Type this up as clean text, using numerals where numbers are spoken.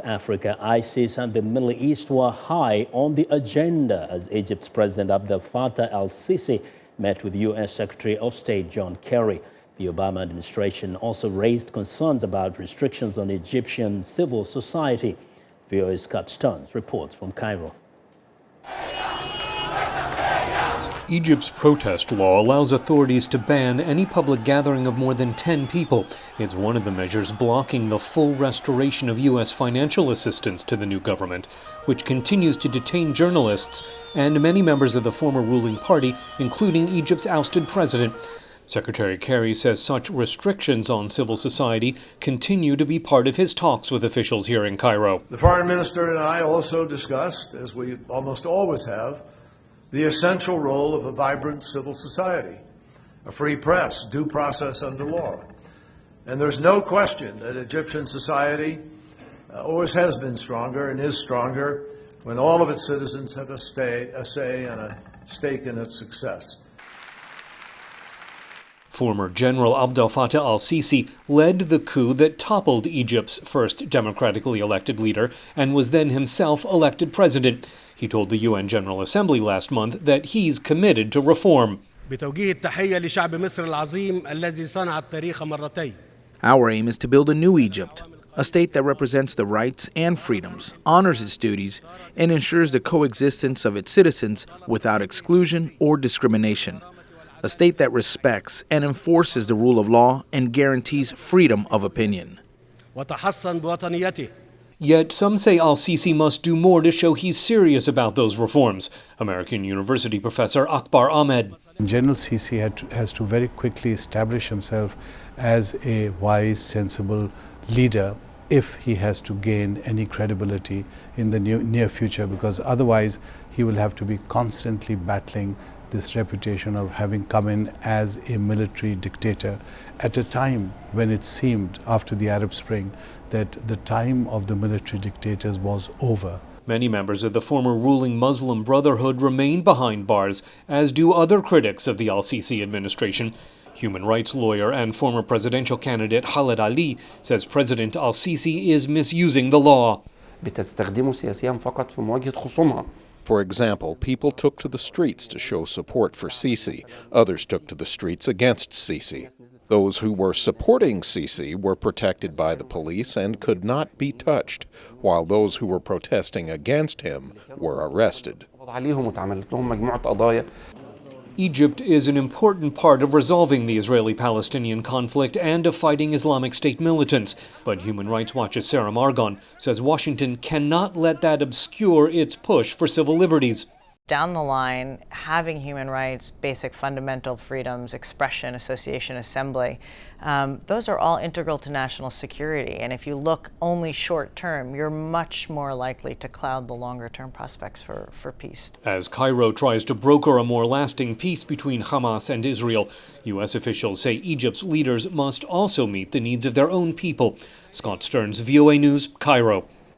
Africa, ISIS and the Middle East were high on the agenda as Egypt's President Abdel Fatah al-Sisi met with U.S. Secretary of State John Kerry. The Obama administration also raised concerns about restrictions on Egyptian civil society. VOA's Stearns reports from Cairo. Egypt's protest law allows authorities to ban any public gathering of more than 10 people. It's one of the measures blocking the full restoration of U.S. financial assistance to the new government, which continues to detain journalists and many members of the former ruling party, including Egypt's ousted president. Secretary Kerry says such restrictions on civil society continue to be part of his talks with officials here in Cairo. The foreign minister and I also discussed, as we almost always have, the essential role of a vibrant civil society, a free press, due process under law. And there's no question that Egyptian society always has been stronger and is stronger when all of its citizens have a say and a stake in its success. Former General Abdel Fatah al-Sisi led the coup that toppled Egypt's first democratically elected leader and was then himself elected president. He told the UN General Assembly last month that he's committed to reform. Our aim is to build a new Egypt, a state that represents the rights and freedoms, honors its duties, and ensures the coexistence of its citizens without exclusion or discrimination. A state that respects and enforces the rule of law and guarantees freedom of opinion. Yet some say al-Sisi must do more to show he's serious about those reforms. American University professor Akbar Ahmed. General Sisi has to very quickly establish himself as a wise, sensible leader if he has to gain any credibility in the near future, because otherwise he will have to be constantly battling this reputation of having come in as a military dictator at a time when it seemed, after the Arab Spring, that the time of the military dictators was over. Many members of the former ruling Muslim Brotherhood remain behind bars, as do other critics of the al-Sisi administration. Human rights lawyer and former presidential candidate Khaled Ali says President al-Sisi is misusing the law. For example, people took to the streets to show support for Sisi. Others took to the streets against Sisi. Those who were supporting Sisi were protected by the police and could not be touched, while those who were protesting against him were arrested. Egypt is an important part of resolving the Israeli-Palestinian conflict and of fighting Islamic State militants. But Human Rights Watch's Sarah Margon says Washington cannot let that obscure its push for civil liberties. Down the line, having human rights, basic fundamental freedoms, expression, association, assembly, those are all integral to national security. And if you look only short term, you're much more likely to cloud the longer term prospects for peace. As Cairo tries to broker a more lasting peace between Hamas and Israel, U.S. officials say Egypt's leaders must also meet the needs of their own people. Stearns, VOA News, Cairo.